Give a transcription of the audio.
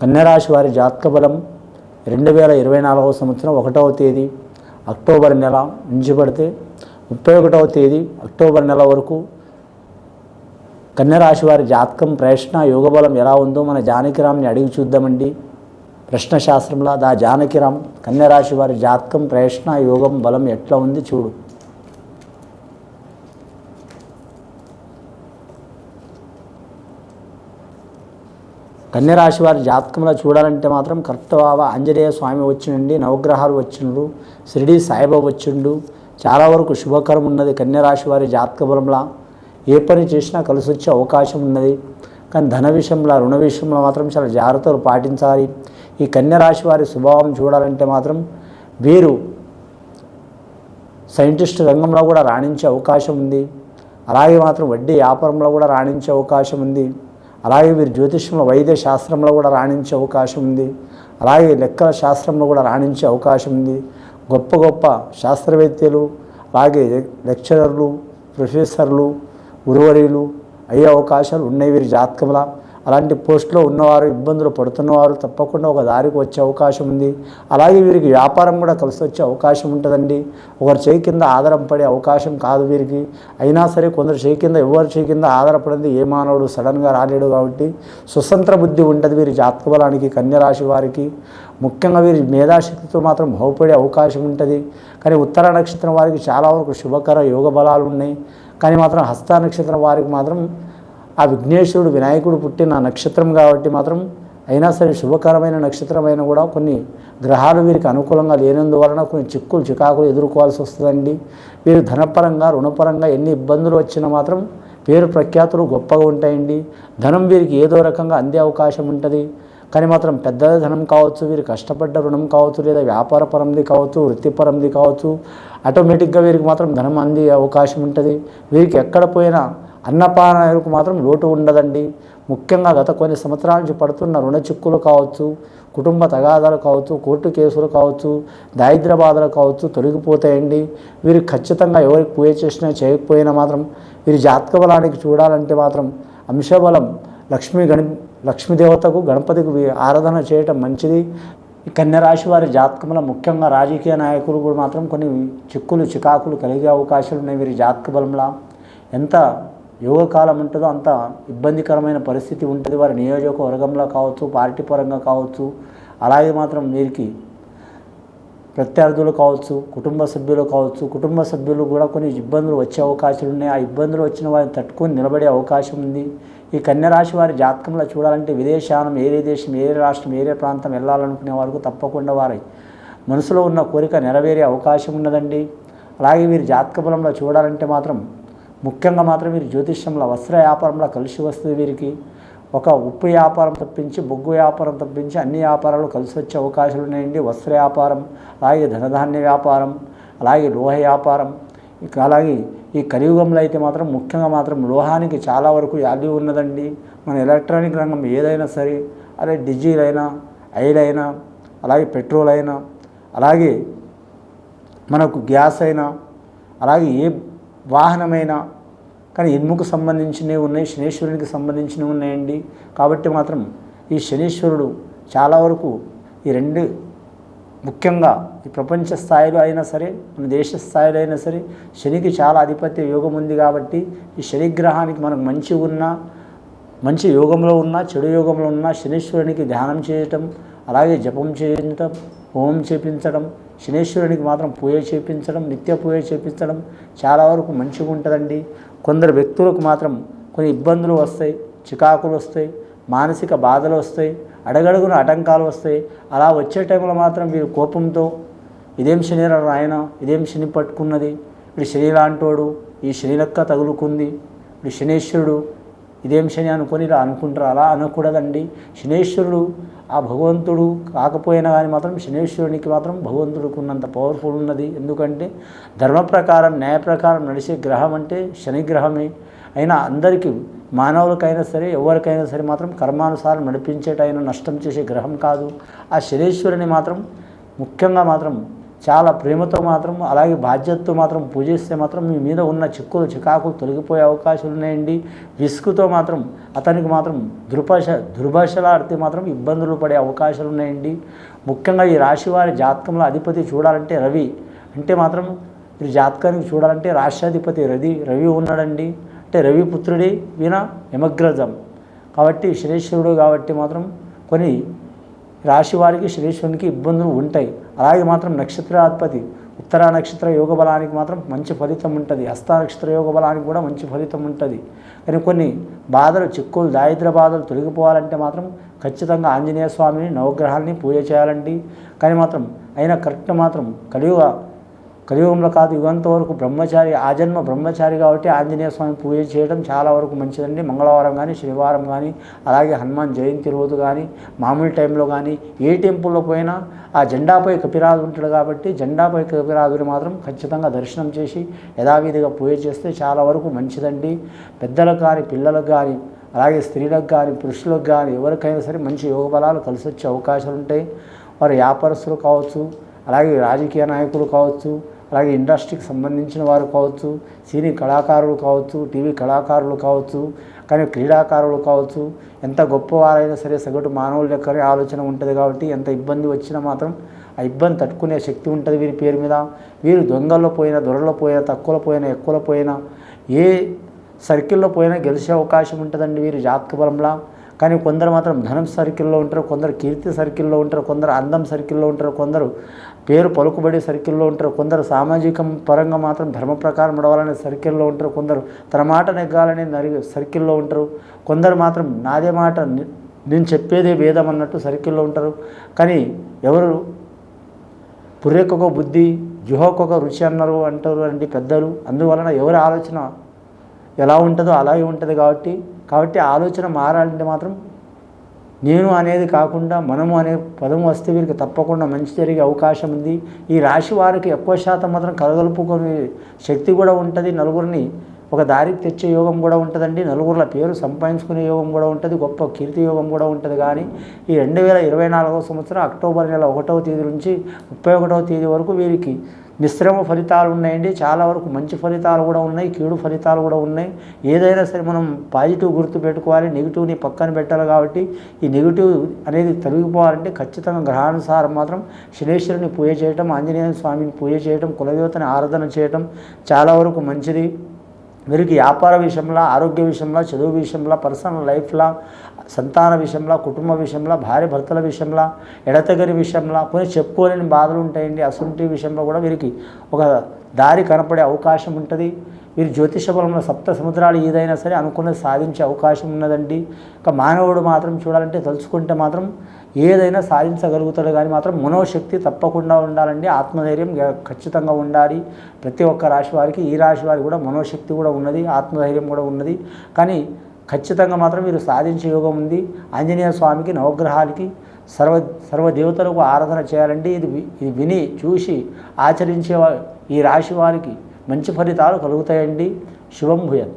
కన్యరాశి వారి జాతక బలం 2024వ సంవత్సరం 1వ తేదీ అక్టోబర్ నెల నుంచి పడితే 31వ తేదీ అక్టోబర్ నెల వరకు కన్యరాశి వారి జాతకం ప్రశ్న యోగబలం ఎలా ఉందో మన జానకిరామ్ని అడిగి చూద్దామండి. ప్రశ్నశాస్త్రంలో జానకిరామ్ కన్యరాశి వారి జాతకం ప్రశ్న యోగం బలం ఎట్లా ఉంది చూడు. కన్యరాశి వారి జాతకంలో చూడాలంటే మాత్రం కర్తవావ ఆంజనేయ స్వామి వచ్చిండి, నవగ్రహాలు వచ్చిండు, షిరిడి సాయిబాబా వచ్చిండు. చాలా వరకు శుభకరం ఉన్నది. కన్యరాశి వారి జాతక బలంలో ఏ పని చేసినా కలిసి వచ్చే అవకాశం ఉన్నది. కానీ ధన విషయంలో రుణ విషయంలో మాత్రం చాలా జాగ్రత్తలు పాటించాలి. ఈ కన్యరాశి వారి స్వభావం చూడాలంటే మాత్రం వీరు సైంటిస్ట్ రంగంలో కూడా రాణించే అవకాశం ఉంది. అలాగే మాత్రం వడ్డీ వ్యాపారంలో కూడా రాణించే అవకాశం ఉంది. అలాగే వీరు జ్యోతిష్యంలో వైద్య శాస్త్రంలో కూడా రాణించే అవకాశం ఉంది. అలాగే లెక్కల శాస్త్రంలో కూడా రాణించే అవకాశం ఉంది. గొప్ప గొప్ప శాస్త్రవేత్తలు, అలాగే లెక్చరర్లు, ప్రొఫెసర్లు, గురువర్యులు అయ్యే అవకాశాలు ఉన్నాయి వీరి జాతకంలో. అలాంటి పోస్టులో ఉన్నవారు, ఇబ్బందులు పడుతున్నవారు తప్పకుండా ఒక దారికి వచ్చే అవకాశం ఉంది. అలాగే వీరికి వ్యాపారం కూడా కలిసి వచ్చే అవకాశం ఉంటుందండి. ఒకరి చేయి కింద ఆధారం పడే అవకాశం కాదు వీరికి. అయినా సరే కొందరు చేయి కింద, ఎవరి చేయి కింద ఆధారపడింది ఏ మానవుడు సడన్గా రాలేడు. కాబట్టి స్వతంత్ర బుద్ధి ఉంటుంది వీరి జాతక బలానికి, కన్యరాశి వారికి. ముఖ్యంగా వీరి మేధాశక్తితో మాత్రం బాగుపడే అవకాశం ఉంటుంది. కానీ ఉత్తర నక్షత్రం వారికి చాలా వరకు శుభకర యోగ బలాలు ఉన్నాయి. కానీ మాత్రం హస్త నక్షత్రం వారికి మాత్రం ఆ విఘ్నేశ్వరుడు వినాయకుడు పుట్టిన నక్షత్రం కాబట్టి మాత్రం అయినా సరే శుభకరమైన నక్షత్రమైన కూడా కొన్ని గ్రహాలు వీరికి అనుకూలంగా లేనందువలన కొన్ని చిక్కులు చికాకులు ఎదుర్కోవాల్సి వస్తుందండి. వీరు ధనపరంగా రుణపరంగా ఎన్ని ఇబ్బందులు వచ్చినా మాత్రం పేరు ప్రఖ్యాతులు గొప్పగా ఉంటాయండి. ధనం వీరికి ఏదో రకంగా అందే అవకాశం ఉంటుంది. కానీ మాత్రం పెద్ద ధనం కావచ్చు, వీరు కష్టపడ్డ రుణం కావచ్చు, లేదా వ్యాపార పరంది కావచ్చు, వృత్తిపరంది కావచ్చు, ఆటోమేటిక్గా వీరికి మాత్రం ధనం అందే అవకాశం ఉంటుంది. వీరికి ఎక్కడ పోయినా అన్నపానాలకు మాత్రం లోటు ఉండదండి. ముఖ్యంగా గత కొన్ని సంవత్సరాల నుంచి పడుతున్న రుణ చిక్కులు కావచ్చు, కుటుంబ తగాదాలు కావచ్చు, కోర్టు కేసులు కావచ్చు, దారిద్ర్య బాధలు కావచ్చు తొలగిపోతాయండి. వీరు ఖచ్చితంగా ఎవరికి పూజ చేసినా చేయకపోయినా మాత్రం వీరి జాతక బలానికి చూడాలంటే మాత్రం అంశబలం లక్ష్మీదేవతకు గణపతికి ఆరాధన చేయటం మంచిది. ఈ కన్యరాశి వారి జాతకంలో ముఖ్యంగా రాజకీయ నాయకులు కూడా మాత్రం కొన్ని చిక్కులు చికాకులు కలిగే అవకాశాలు ఉన్నాయి. వీరి జాతక బలంలో ఎంత యోగకాలం ఉంటుందో అంత ఇబ్బందికరమైన పరిస్థితి ఉంటుంది. వారి నియోజకవర్గంలో కావచ్చు, పార్టీ పరంగా కావచ్చు, అలాగే మాత్రం వీరికి ప్రత్యర్థులు కావచ్చు, కుటుంబ సభ్యులు కావచ్చు, కుటుంబ సభ్యులు కూడా కొన్ని ఇబ్బందులు వచ్చే అవకాశాలు ఉన్నాయి. ఆ ఇబ్బందులు వచ్చిన వారిని తట్టుకొని నిలబడే అవకాశం ఉంది. ఈ కన్యరాశి వారి జాతకంలో చూడాలంటే విదేశానం, ఏరే దేశం, ఏరే రాష్ట్రం, ఏరే ప్రాంతం వెళ్ళాలనుకునే వారికి తప్పకుండా వారి మనసులో ఉన్న కోరిక నెరవేరే అవకాశం ఉన్నదండి. అలాగే వీరి జాతక బలంలో చూడాలంటే మాత్రం ముఖ్యంగా మాత్రం వీరి జ్యోతిష్యంలో వస్త్ర వ్యాపారంలో కలిసి వస్తుంది. వీరికి ఒక ఉప్పు వ్యాపారం తప్పించి, బొగ్గు వ్యాపారం తప్పించి అన్ని వ్యాపారాలు కలిసి వచ్చే అవకాశాలు ఉన్నాయండి. వస్త్ర వ్యాపారం, అలాగే ధనధాన్య వ్యాపారం, అలాగే లోహ వ్యాపారం. అలాగే ఈ కలియుగంలో అయితే మాత్రం ముఖ్యంగా మాత్రం లోహానికి చాలా వరకు వాల్యూ ఉన్నదండి. మన ఎలక్ట్రానిక్ రంగం ఏదైనా సరే, అదే డీజిల్ అయినా, ఆయిల్ అయినా, అలాగే పెట్రోల్ అయినా, అలాగే మనకు గ్యాస్ అయినా, అలాగే ఏ వాహనమైనా కానీ ఇనుముకు సంబంధించినవి ఉన్నాయి, శనీశ్వరునికి సంబంధించినవి ఉన్నాయండి. కాబట్టి మాత్రం ఈ శనీశ్వరుడు చాలా వరకు ఈ రెండు ముఖ్యంగా ఈ ప్రపంచ స్థాయిలో అయినా సరే, మన దేశ స్థాయిలో అయినా సరే శనికి చాలా ఆధిపత్య యోగం ఉంది. కాబట్టి ఈ శని గ్రహానికి మనకు మంచి యోగంలో ఉన్న, చెడు యోగంలో ఉన్న శనీశ్వరునికి ధ్యానం చేయటం, అలాగే జపం చేయటం, హోమం చేపించడం, శనీశ్వరునికి మాత్రం పూజ చేపించడం, నిత్య పూజ చేపించడం చాలా వరకు మంచిగా ఉంటుందండి. కొందరు వ్యక్తులకు మాత్రం కొన్ని ఇబ్బందులు వస్తాయి, చికాకులు వస్తాయి, మానసిక బాధలు వస్తాయి, అడగడుగున ఆటంకాలు వస్తాయి. అలా వచ్చే టైంలో మాత్రం వీరు కోపంతో ఇదేం శని రాయన, ఇదేం శని పట్టుకున్నది, ఇప్పుడు శని లాంటోడు, ఈ శని లెక్క తగులుకుంది, ఇప్పుడు శనీశ్వరుడు ఇదేం శని అనుకొని ఇలా అనుకుంటారు. అలా అనకూడదండి. శనీశ్వరుడు ఆ భగవంతుడు కాకపోయినా కానీ మాత్రం శనీశ్వరునికి మాత్రం భగవంతుడికి ఉన్నంత పవర్ఫుల్ ఉన్నది. ఎందుకంటే ధర్మ ప్రకారం, న్యాయ ప్రకారం నడిచే గ్రహం అంటే శని గ్రహమే. అయినా అందరికీ, మానవులకైనా సరే, ఎవరికైనా సరే మాత్రం కర్మానుసారం నడిపించేటైనా నష్టం చేసే గ్రహం కాదు. ఆ శనీశ్వరుని మాత్రం ముఖ్యంగా మాత్రం చాలా ప్రేమతో మాత్రం అలాగే బాధ్యతతో మాత్రం పూజిస్తే మాత్రం మీ మీద ఉన్న చిక్కులు చికాకులు తొలగిపోయే అవకాశాలు ఉన్నాయండి. విసుగుతో మాత్రం అతనికి మాత్రం దుర్భాషలాడితే మాత్రం ఇబ్బందులు పడే అవకాశాలు ఉన్నాయండి. ముఖ్యంగా ఈ రాశి వారి జాతకంలో అధిపతి చూడాలంటే రవి అంటే మాత్రం ఈ జాతకానికి చూడాలంటే రాష్ట్రాధిపతి రవి ఉన్నాడండి. అంటే రవి పుత్రుడి వీణ యమగ్రజం కాబట్టి శనేశ్వరుడు కాబట్టి మాత్రం కొన్ని రాశి వారికి శనేశ్వరునికి ఇబ్బందులు ఉంటాయి. అలాగే మాత్రం నక్షత్రాధిపతి ఉత్తరా నక్షత్ర యోగ బలానికి మాత్రం మంచి ఫలితం ఉంటుంది. హస్త నక్షత్ర యోగ బలానికి కూడా మంచి ఫలితం ఉంటుంది. కానీ కొన్ని బాధలు చిక్కులు దారిద్ర బాధలు తొలగిపోవాలంటే మాత్రం ఖచ్చితంగా ఆంజనేయ స్వామిని నవగ్రహాలని పూజ చేయాలండి. కానీ మాత్రం అయినా కరెక్ట్ మాత్రం కలియుగంలో కాదు యుగంత వరకు బ్రహ్మచారి ఆజన్మ బ్రహ్మచారి కాబట్టి ఆంజనేయ స్వామి పూజ చేయడం చాలా వరకు మంచిదండి. మంగళవారం కానీ శనివారం కానీ అలాగే హనుమాన్ జయంతి రోజు కానీ మామూలు టైంలో కానీ ఏ టెంపుల్లో పోయినా ఆ జెండాపై కపిరాజు ఉంటాడు కాబట్టి జెండాపై కపిరాజుని మాత్రం ఖచ్చితంగా దర్శనం చేసి యథావిధిగా పూజ చేస్తే చాలా వరకు మంచిదండి. పెద్దలకు కానీ పిల్లలకు కానీ అలాగే స్త్రీలకు కానీ పురుషులకు కానీ ఎవరికైనా సరే మంచి యోగ బలాలు కలిసి వచ్చే అవకాశాలు ఉంటాయి. వారు వ్యాపారస్తులు కావచ్చు, అలాగే రాజకీయ నాయకులు కావచ్చు, అలాగే ఇండస్ట్రీకి సంబంధించిన వారు కావచ్చు, సినీ కళాకారులు కావచ్చు, టీవీ కళాకారులు కావచ్చు, కానీ క్రీడాకారులు కావచ్చు, ఎంత గొప్పవారైనా సరే సగటు మానవుల లెక్కనే ఆలోచన ఉంటుంది కాబట్టి ఎంత ఇబ్బంది వచ్చినా మాత్రం ఆ ఇబ్బంది తట్టుకునే శక్తి ఉంటుంది వీరి పేరు మీద. వీరు దొంగల్లో పోయినా, దొరలో పోయినా, తక్కువలో పోయినా, ఎక్కువలో పోయినా, ఏ సర్కిల్లో పోయినా గెలిచే అవకాశం ఉంటుందండి వీరి జాతక బలంలా. కానీ కొందరు మాత్రం ధనం సర్కిల్లో ఉంటారు, కొందరు కీర్తి సర్కిల్లో ఉంటారు, కొందరు అందం సర్కిల్లో ఉంటారు, కొందరు పేరు పలుకుబడి సర్కిల్లో ఉంటారు, కొందరు సామాజిక పరంగా మాత్రం ధర్మ ప్రకారం నడవాలనే సర్కిల్లో ఉంటారు, కొందరు తన మాట నెగ్గాలనే సర్కిల్లో ఉంటారు, కొందరు మాత్రం నాదే మాట నేను చెప్పేదే వేదం అన్నట్టు సర్కిల్లో ఉంటారు. కానీ ఎవరు పుర్రెకొక బుద్ధి జుహోకొక రుచి అన్నారు అంటారు అండి పెద్దలు. అందువలన ఎవరి ఆలోచన ఎలా ఉంటుందో అలాగే ఉంటుంది కాబట్టి ఆలోచన మారాలంటే మాత్రం నేను అనేది కాకుండా మనము అనే పదం వస్తే వీరికి తప్పకుండా మంచి జరిగే అవకాశం ఉంది. ఈ రాశి వారికి ఎక్కువ శాతం మాత్రం కలగలుపుకునే శక్తి కూడా ఉంటుంది. నలుగురిని ఒక దారికి తెచ్చే యోగం కూడా ఉంటుందండి. నలుగురుల పేరు సంపాదించుకునే యోగం కూడా ఉంటుంది. గొప్ప కీర్తి యోగం కూడా ఉంటుంది. కానీ ఈ 2024వ సంవత్సరం అక్టోబర్ నెల 1వ తేదీ నుంచి 31వ తేదీ వరకు వీరికి మిశ్రమ ఫలితాలు ఉన్నాయండి. చాలా వరకు మంచి ఫలితాలు కూడా ఉన్నాయి, కీడు ఫలితాలు కూడా ఉన్నాయి. ఏదైనా సరే మనం పాజిటివ్ గుర్తు పెట్టుకోవాలి, నెగిటివ్ని పక్కన పెట్టాలి. కాబట్టి ఈ నెగిటివ్ అనేది తొలగిపోవాలంటే ఖచ్చితంగా గ్రహానుసారం మాత్రం శనేశ్వరుని పూజ చేయటం, ఆంజనేయ స్వామిని పూజ చేయటం, కులదేవతని ఆరాధన చేయటం చాలా వరకు మంచిది. వీరికి వ్యాపార విషయంలో, ఆరోగ్య విషయంలో, చదువు విషయంలో, పర్సనల్ లైఫ్లో, సంతాన విషయంలో, కుటుంబ విషయంలో, భార్య భర్తల విషయంలో, ఎడతెగని విషయంలో కొన్ని చెప్పుకోలేని బాధలు ఉంటాయండి. అసంటి విషయంలో కూడా వీరికి ఒక దారి కనపడే అవకాశం ఉంటుంది. వీరు జ్యోతిష బలంలో సప్త సముద్రాలు ఏదైనా సరే అనుకున్నది సాధించే అవకాశం ఉన్నదండి. ఇక మానవుడు మాత్రం చూడాలంటే తలుచుకుంటే మాత్రం ఏదైనా సాధించగలుగుతాడు. కానీ మాత్రం మనోశక్తి తప్పకుండా ఉండాలండి. ఆత్మధైర్యం ఖచ్చితంగా ఉండాలి. ప్రతి ఒక్క రాశి వారికి, ఈ రాశి వారికి కూడా మనోశక్తి కూడా ఉన్నది, ఆత్మధైర్యం కూడా ఉన్నది. కానీ ఖచ్చితంగా మాత్రం వీరు సాధించే యోగం ఉంది. ఆంజనేయ స్వామికి నవగ్రహాలకి సర్వదేవతలకు ఆరాధన చేయాలండి. ఇది విని చూసి ఆచరించే ఈ రాశి వారికి మంచి ఫలితాలు కలుగుతాయండి. శుభం భూయాత్.